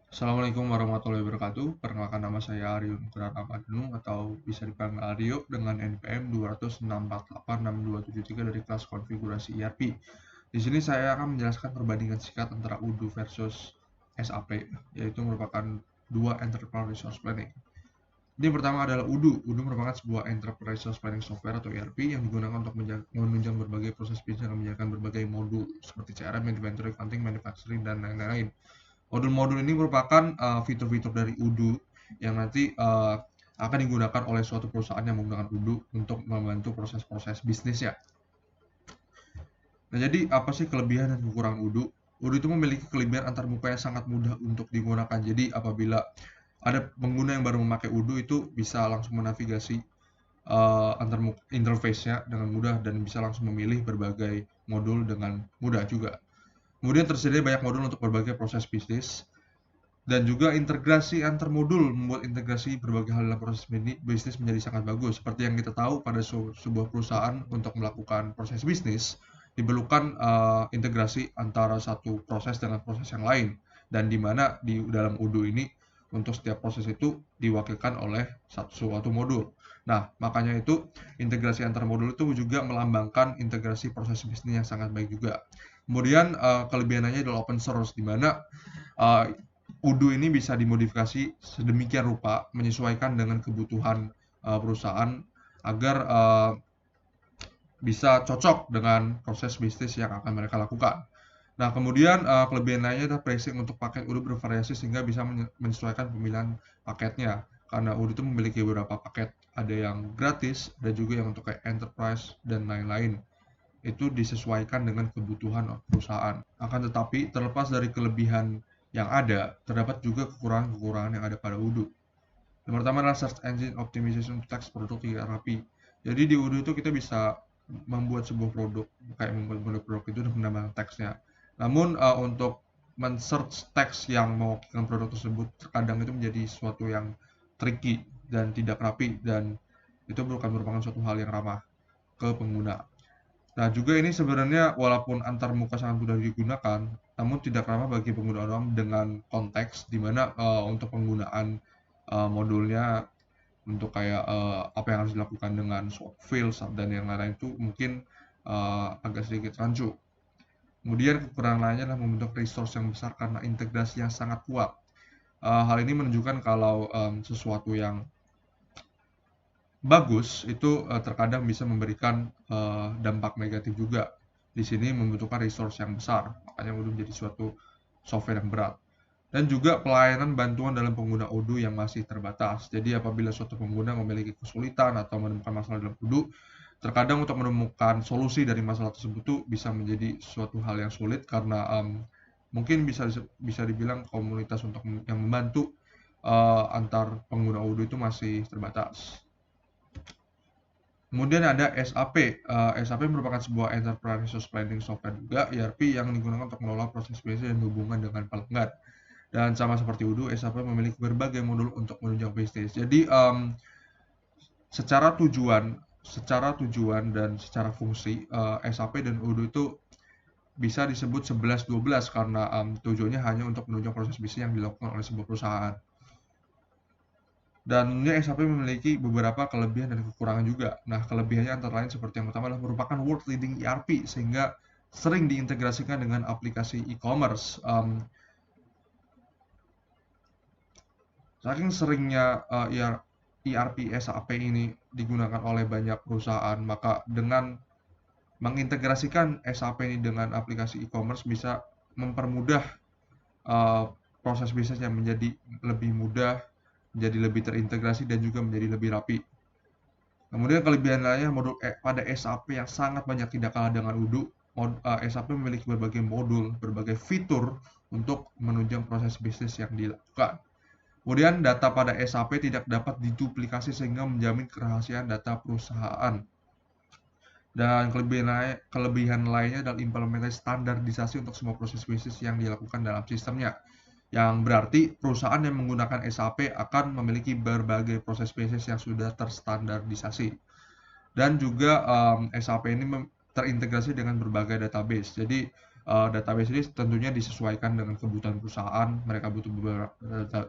Assalamualaikum warahmatullahi wabarakatuh. Perkenalkan nama saya Aryo Nugraha Ramadhanu atau bisa dipanggil Aryo dengan NPM 206486273 dari kelas konfigurasi ERP. Di sini saya akan menjelaskan perbandingan singkat antara Odoo versus SAP, yaitu merupakan dua Enterprise Resource Planning. Ini pertama adalah Odoo. Odoo merupakan sebuah Enterprise Resource Planning Software atau ERP yang digunakan untuk menunjang berbagai proses bisnis yang menjalankan berbagai modul seperti CRM, inventory, accounting, manufacturing, dan lain-lain. Modul-modul ini merupakan fitur-fitur dari Odoo yang nanti akan digunakan oleh suatu perusahaan yang menggunakan Odoo untuk membantu proses-proses bisnisnya. Nah, jadi apa sih kelebihan dan kekurangan Odoo? Odoo itu memiliki kelebihan antarmuka yang sangat mudah untuk digunakan. Jadi apabila ada pengguna yang baru memakai Odoo itu bisa langsung menavigasi interface-nya dengan mudah dan bisa langsung memilih berbagai modul dengan mudah juga. Kemudian tersedia banyak modul untuk berbagai proses bisnis dan juga integrasi antar modul membuat integrasi berbagai hal dalam proses bisnis menjadi sangat bagus. Seperti yang kita tahu pada sebuah perusahaan untuk melakukan proses bisnis diperlukan integrasi antara satu proses dengan proses yang lain dan di mana di dalam Odoo ini untuk setiap proses itu diwakilkan oleh suatu modul. Nah, makanya itu integrasi antar modul itu juga melambangkan integrasi proses bisnis yang sangat baik juga. Kemudian kelebihannya adalah open source di mana Odoo ini bisa dimodifikasi sedemikian rupa menyesuaikan dengan kebutuhan perusahaan agar bisa cocok dengan proses bisnis yang akan mereka lakukan. Nah, kemudian kelebihan lainnya adalah pricing untuk paket Odoo bervariasi sehingga bisa menyesuaikan pemilihan paketnya. Karena Odoo itu memiliki beberapa paket, ada yang gratis, ada juga yang untuk kayak enterprise dan lain-lain. Itu disesuaikan dengan kebutuhan perusahaan. Akan tetapi, terlepas dari kelebihan yang ada, terdapat juga kekurangan-kekurangan yang ada pada Odoo. Yang pertama adalah Search Engine Optimization untuk teks produk tidak rapi. Jadi di Odoo itu kita bisa membuat sebuah produk, kayak membuat produk itu dan menambahkan teksnya. Namun untuk men-search teks yang mewakilkan produk tersebut terkadang itu menjadi sesuatu yang tricky dan tidak rapi dan itu bukan merupakan suatu hal yang ramah ke pengguna. Nah, juga ini sebenarnya walaupun antar muka sangat mudah digunakan, namun tidak ramah bagi pengguna awam dengan konteks di mana untuk penggunaan modulnya untuk kayak apa yang harus dilakukan dengan swap fields dan yang lain-lain itu mungkin agak sedikit rancu. Kemudian kekurangan lainnya adalah membentuk resource yang besar karena integrasi yang sangat kuat. Hal ini menunjukkan kalau sesuatu yang bagus itu terkadang bisa memberikan dampak negatif juga. Di sini membutuhkan resource yang besar, makanya Odoo menjadi suatu software yang berat. Dan juga pelayanan bantuan dalam pengguna Odoo yang masih terbatas. Jadi apabila suatu pengguna memiliki kesulitan atau menemukan masalah dalam Odoo, terkadang untuk menemukan solusi dari masalah tersebut itu bisa menjadi suatu hal yang sulit karena mungkin bisa dibilang komunitas untuk yang membantu antar pengguna Odoo itu masih terbatas. Kemudian ada SAP. SAP merupakan sebuah Enterprise Resource Planning Software juga, ERP yang digunakan untuk mengelola proses bisnis dan hubungan dengan pelanggan. Dan sama seperti Odoo, SAP memiliki berbagai modul untuk menunjang bisnis. Jadi secara tujuan dan secara fungsi SAP dan Odoo itu bisa disebut 11-12 karena tujuannya hanya untuk menunjang proses bisnis yang dilakukan oleh sebuah perusahaan. Dan SAP memiliki beberapa kelebihan dan kekurangan juga. Nah, kelebihannya antara lain seperti yang pertama adalah merupakan world leading ERP sehingga sering diintegrasikan dengan aplikasi e-commerce. Saking seringnya ERP SAP ini digunakan oleh banyak perusahaan, maka dengan mengintegrasikan SAP ini dengan aplikasi e-commerce bisa mempermudah proses bisnisnya menjadi lebih mudah, menjadi lebih terintegrasi dan juga menjadi lebih rapi. Kemudian kelebihan lainnya modul pada SAP yang sangat banyak tidak kalah dengan Odoo. SAP memiliki berbagai modul, berbagai fitur untuk menunjang proses bisnis yang dilakukan. Kemudian data pada SAP tidak dapat diduplikasi sehingga menjamin kerahasiaan data perusahaan. Dan kelebihan lainnya adalah implementasi standarisasi untuk semua proses bisnis yang dilakukan dalam sistemnya. Yang berarti perusahaan yang menggunakan SAP akan memiliki berbagai proses bisnis yang sudah terstandarisasi. Dan juga SAP ini terintegrasi dengan berbagai database. Jadi database ini tentunya disesuaikan dengan kebutuhan perusahaan, mereka butuh beberapa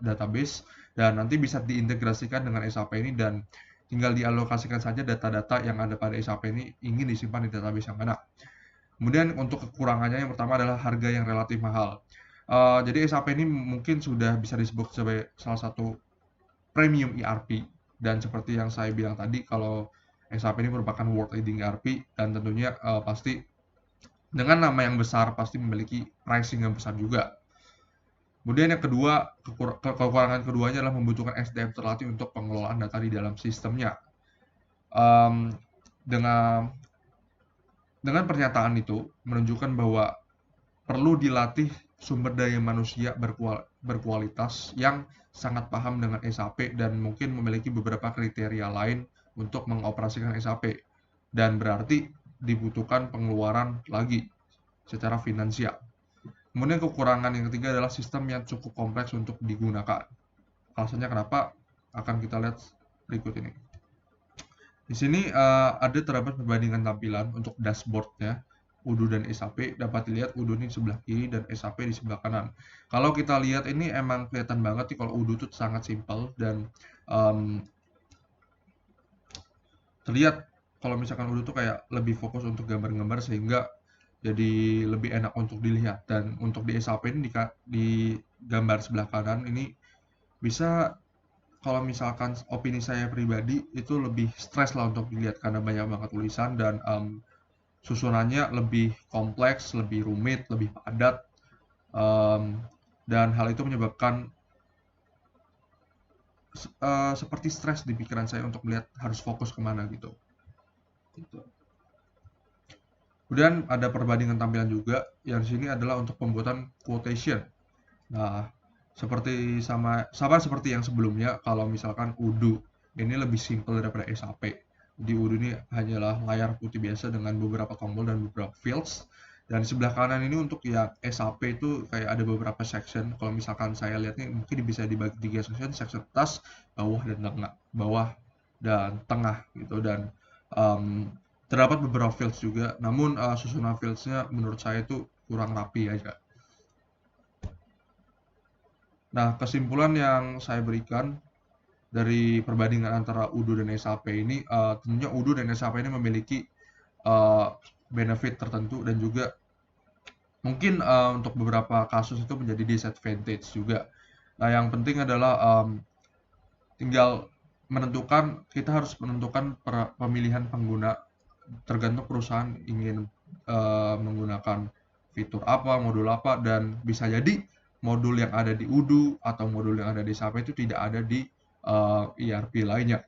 database, dan nanti bisa diintegrasikan dengan SAP ini dan tinggal dialokasikan saja data-data yang ada pada SAP ini ingin disimpan di database yang mana. Kemudian untuk kekurangannya yang pertama adalah harga yang relatif mahal. Jadi SAP ini mungkin sudah bisa disebut sebagai salah satu premium ERP, dan seperti yang saya bilang tadi kalau SAP ini merupakan world leading ERP dan tentunya pasti dengan nama yang besar pasti memiliki pricing yang besar juga. Kemudian yang kedua, kekurangan keduanya adalah membutuhkan SDM terlatih untuk pengelolaan data di dalam sistemnya. Um, dengan pernyataan itu menunjukkan bahwa perlu dilatih sumber daya manusia berkualitas yang sangat paham dengan SAP dan mungkin memiliki beberapa kriteria lain untuk mengoperasikan SAP. Dan berarti dibutuhkan pengeluaran lagi secara finansial. Kemudian kekurangan yang ketiga adalah sistem yang cukup kompleks untuk digunakan. Alasannya kenapa akan kita lihat berikut ini. Di sini ada terdapat perbandingan tampilan untuk dashboardnya Odoo dan SAP. Dapat dilihat Odoo ini di sebelah kiri dan SAP di sebelah kanan. Kalau kita lihat ini emang kelihatan banget nih kalau Odoo itu sangat simpel dan terlihat kalau misalkan Odoo tuh kayak lebih fokus untuk gambar-gambar sehingga jadi lebih enak untuk dilihat. Dan untuk di SAP ini di gambar sebelah kanan ini bisa, kalau misalkan opini saya pribadi itu lebih stres lah untuk dilihat karena banyak banget tulisan dan susunannya lebih kompleks, lebih rumit, lebih padat, dan hal itu menyebabkan seperti stres di pikiran saya untuk melihat harus fokus kemana gitu. Kemudian ada perbandingan tampilan juga, yang sini adalah untuk pembuatan quotation. Nah, sama seperti yang sebelumnya, kalau misalkan Odoo ini lebih simpel daripada SAP. Di Odoo ini hanyalah layar putih biasa dengan beberapa tombol dan beberapa fields. Dan di sebelah kanan ini untuk yang SAP itu kayak ada beberapa section. Kalau misalkan saya lihat nih mungkin bisa dibagi 3 section atas, bawah dan tengah gitu. Dan terdapat beberapa fields juga, namun susunan fields-nya menurut saya itu kurang rapi aja. Nah, kesimpulan yang saya berikan dari perbandingan antara Odoo dan SAP ini, tentunya Odoo dan SAP ini memiliki benefit tertentu dan juga mungkin untuk beberapa kasus itu menjadi disadvantage juga. Nah, yang penting adalah tinggal kita harus menentukan pemilihan pengguna tergantung perusahaan ingin menggunakan fitur apa, modul apa, dan bisa jadi modul yang ada di Odoo atau modul yang ada di SAP itu tidak ada di ERP lainnya.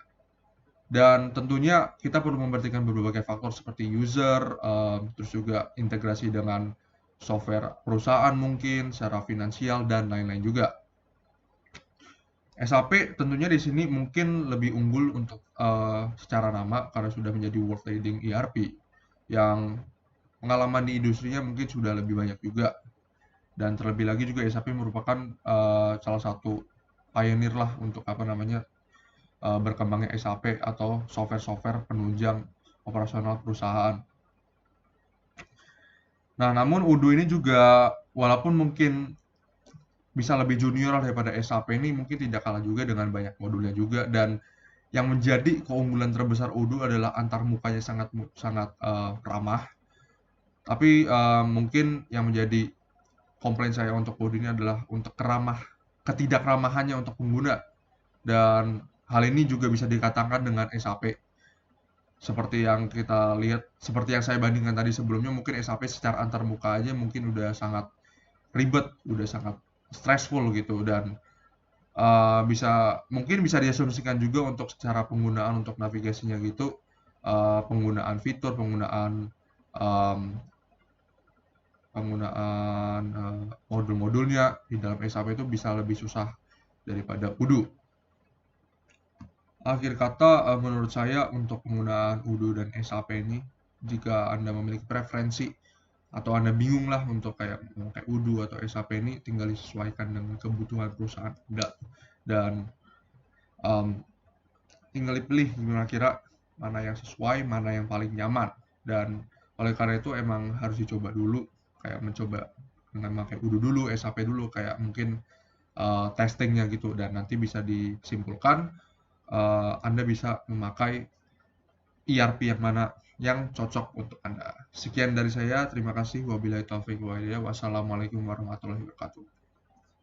Dan tentunya kita perlu memperhatikan berbagai faktor seperti user, terus juga integrasi dengan software perusahaan mungkin, secara finansial, dan lain-lain juga. SAP tentunya di sini mungkin lebih unggul untuk secara nama karena sudah menjadi world leading ERP yang pengalaman di industrinya mungkin sudah lebih banyak juga, dan terlebih lagi juga SAP merupakan salah satu pioneer lah untuk berkembangnya SAP atau software-software penunjang operasional perusahaan. Nah, namun Odoo ini juga walaupun mungkin bisa lebih junior daripada SAP ini mungkin tidak kalah juga dengan banyak modulnya juga, dan yang menjadi keunggulan terbesar Odoo adalah antar mukanya sangat ramah. Tapi mungkin yang menjadi komplain saya untuk Odoo ini adalah untuk ketidakramahannya untuk pengguna, dan hal ini juga bisa dikatakan dengan SAP. Seperti yang kita lihat, seperti yang saya bandingkan tadi sebelumnya, mungkin SAP secara antar muka aja mungkin udah sangat ribet, udah sangat stressful gitu, dan mungkin bisa diasumsikan juga untuk secara penggunaan untuk navigasinya gitu, penggunaan fitur, penggunaan modul-modulnya di dalam SAP itu bisa lebih susah daripada Odoo. Akhir kata, menurut saya untuk penggunaan Odoo dan SAP ini, jika Anda memiliki preferensi atau Anda bingung lah untuk kayak memakai Odoo atau SAP ini, tinggal disesuaikan dengan kebutuhan perusahaan Anda dan tinggal dipilih kira-kira mana yang sesuai, mana yang paling nyaman. Dan oleh karena itu emang harus dicoba dulu, kayak mencoba memakai Odoo dulu, SAP dulu, kayak mungkin, testing-nya gitu dan nanti bisa disimpulkan, Anda bisa memakai ERP yang mana yang cocok untuk Anda. Sekian dari saya, terima kasih. Wabillahi taufiq wal hidayah. Wassalamualaikum warahmatullahi wabarakatuh.